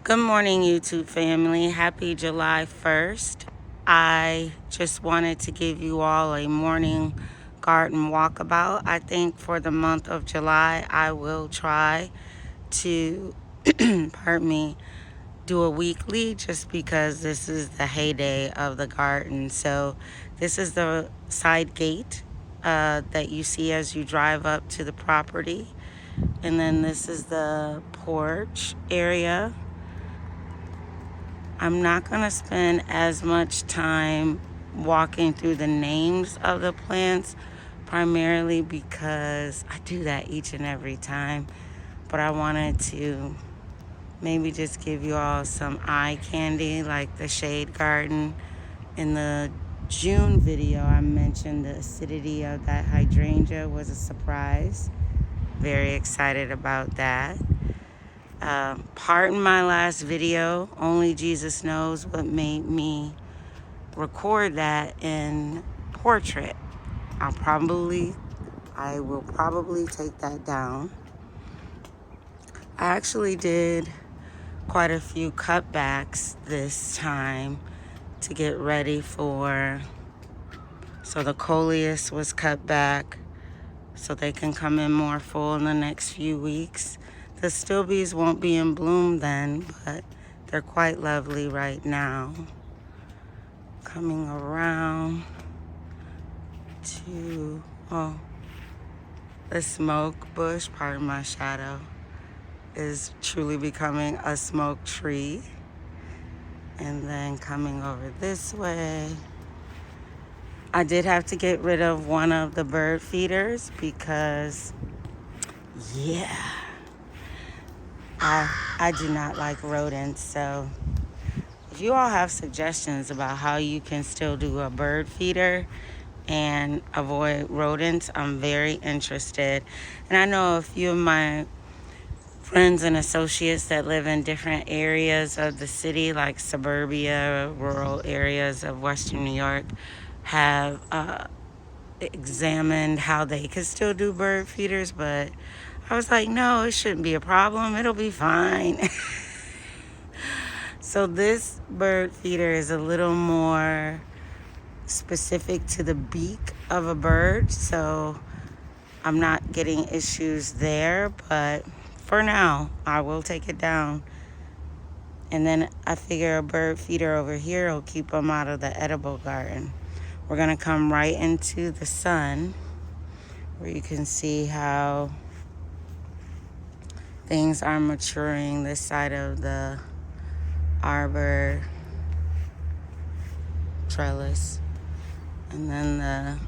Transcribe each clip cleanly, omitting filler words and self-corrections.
Good morning, YouTube family. Happy July 1st. I just wanted to give you all a morning garden walkabout. I think for the month of July, I will try to, pardon me, do a weekly just because this is the heyday of the garden. So this is the side gate that you see as you drive up to the property. And then this is the porch area. I'm not going to spend as much time walking through the names of the plants, primarily because I do that each and every time. But I wanted to maybe just give you all some eye candy, like the shade garden. In the June video, I mentioned the acidity of that hydrangea was a surprise. Very excited about that. Pardon my last video. Only Jesus knows what made me record that in portrait. I will probably take that down. I actually did quite a few cutbacks this time to get ready so the coleus was cut back so they can come in more full in the next few weeks. The stilbees won't be in bloom then, but they're quite lovely right now. Coming around to, the smoke bush, pardon my shadow, is truly becoming a smoke tree. And then coming over this way, I did have to get rid of one of the bird feeders because, yeah, I do not like rodents. So if you all have suggestions about how you can still do a bird feeder and avoid rodents, I'm very interested. And I know a few of my friends and associates that live in different areas of the city, like suburbia, rural areas of Western New York, have examined how they could still do bird feeders, but I was like, no, it shouldn't be a problem. It'll be fine. So this bird feeder is a little more specific to the beak of a bird, so I'm not getting issues there, but for now, I will take it down. And then I figure a bird feeder over here will keep them out of the edible garden. We're going to come right into the sun, where you can see how things are maturing this side of the arbor trellis. And then the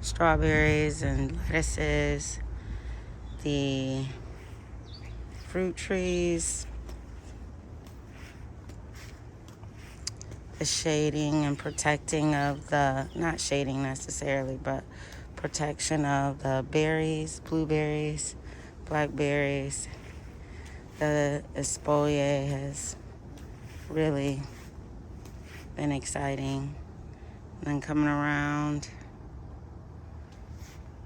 strawberries and lettuces, the fruit trees, the shading and protecting of the, not shading necessarily, but protection of the berries, blueberries, blackberries. The espalier has really been exciting. And then coming around,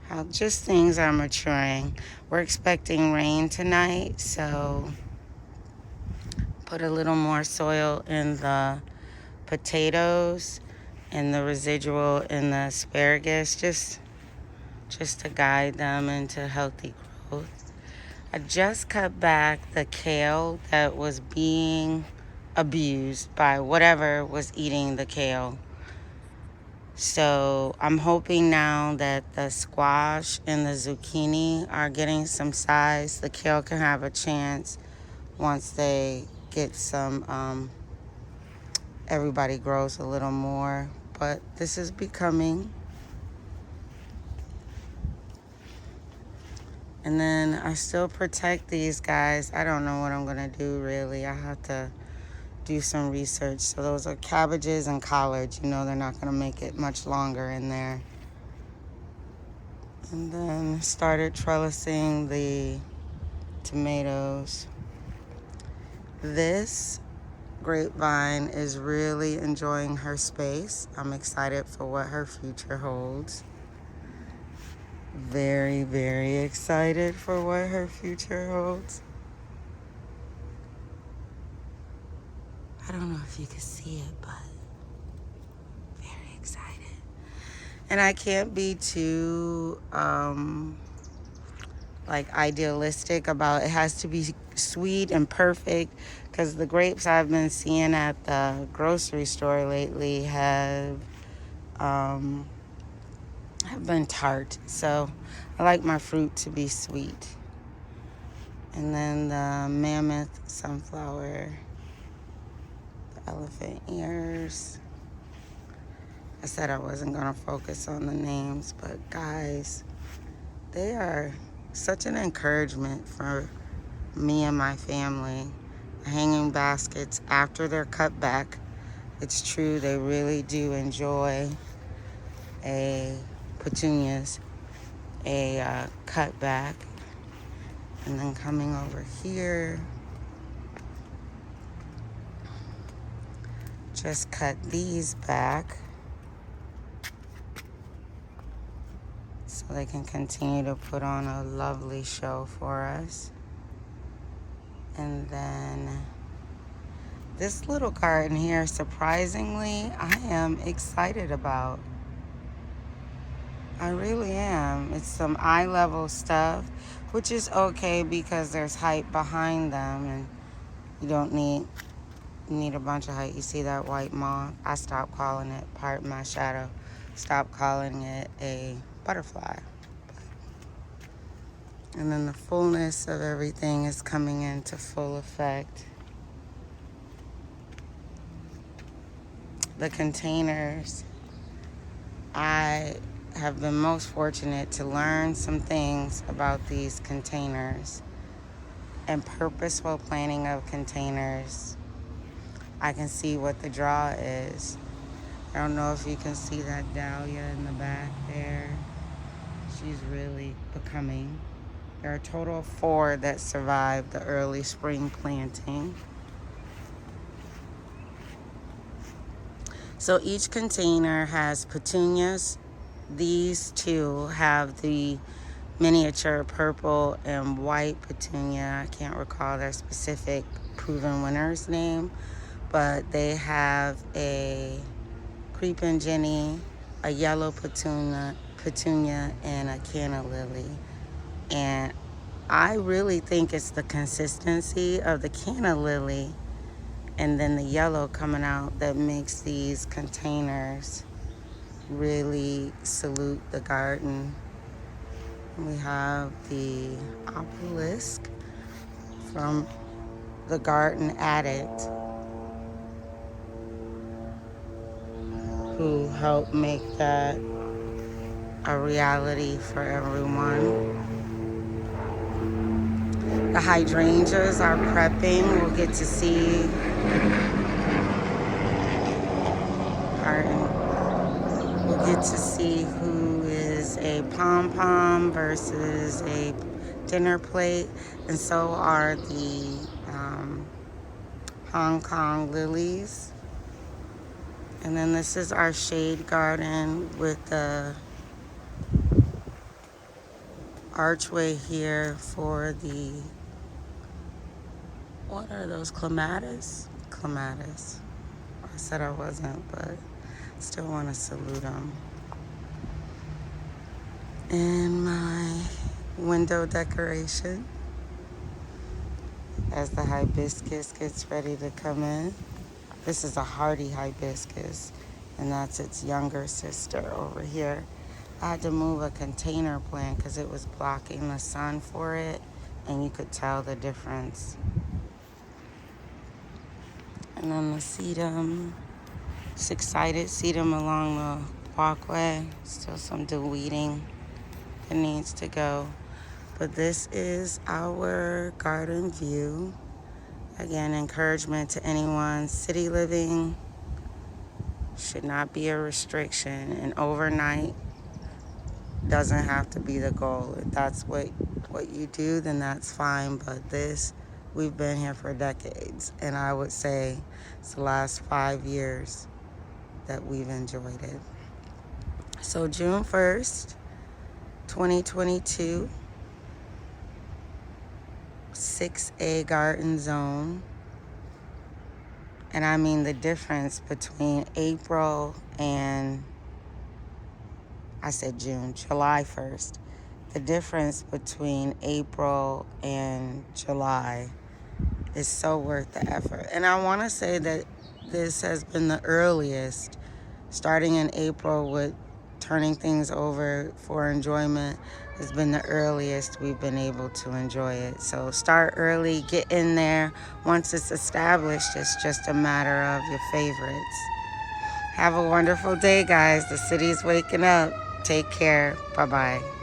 how just things are maturing. We're expecting rain tonight, so put a little more soil in the potatoes and the residual in the asparagus, just to guide them into healthy growth. I just cut back the kale that was being abused by whatever was eating the kale. So I'm hoping now that the squash and the zucchini are getting some size. The kale can have a chance once they get some, everybody grows a little more. But this is becoming. And then I still protect these guys. I don't know what I'm going to do, really. I have to do some research. So those are cabbages and collards. You know they're not going to make it much longer in there. And then started trellising the tomatoes. This grapevine is really enjoying her space. I'm excited for what her future holds. Very, very excited for what her future holds. I don't know if you can see it, but very excited. And I can't be too like idealistic about it. Has to be sweet and perfect, because the grapes I've been seeing at the grocery store lately have been tart. So I like my fruit to be sweet. And then the mammoth sunflower, the elephant ears. I said I wasn't going to focus on the names, but guys, they are such an encouragement for me and my family. Hanging baskets after they're cut back. It's true, they really do enjoy petunias, a cut back. And then coming over here, just cut these back so they can continue to put on a lovely show for us. And then this little garden here, surprisingly, I am excited about. I really am. It's some eye-level stuff, which is okay because there's height behind them, and you don't need a bunch of height. You see that white moth? I stopped calling it part of my shadow. Stopped calling it a butterfly. And then the fullness of everything is coming into full effect. The containers, I have been most fortunate to learn some things about these containers and purposeful planning of containers. I can see what the draw is. I don't know if you can see that dahlia in the back there. She's really becoming. There are a total of 4 that survived the early spring planting. So each container has petunias. These 2 have the miniature purple and white petunia. I can't recall their specific proven winner's name, but they have a creeping Jenny, a yellow petunia, and a canna lily. And I really think it's the consistency of the canna lily and then the yellow coming out that makes these containers really salute the garden. We have the obelisk from the Garden Addict, who helped make that a reality for everyone. The hydrangeas are prepping. We'll get to see who is a pom-pom versus a dinner plate, and so are the Hong Kong lilies. And then this is our shade garden with the archway here for the, what are those, clematis? Clematis. I said I wasn't, but still want to salute them. And my window decoration as the hibiscus gets ready to come in. This is a hardy hibiscus, and that's its younger sister over here. I had to move a container plant because it was blocking the sun for it, and you could tell the difference. And then the sedum, just excited, sedum along the walkway. Still some deweeding that needs to go. But this is our garden view. Again, encouragement to anyone. City living should not be a restriction, and overnight doesn't have to be the goal. If that's what you do, then that's fine. But this, we've been here for decades, and I would say it's the last 5 years that we've enjoyed it. So June 1st, 2022, 6A garden zone. And I mean the difference between April and, I said June, July 1st. The difference between April and July is so worth the effort. And I want to say that this has been the earliest, starting in April with turning things over for enjoyment, has been the earliest we've been able to enjoy it. So start early, get in there. Once it's established, it's just a matter of your favorites. Have a wonderful day, guys. The city's waking up. Take care. Bye-bye.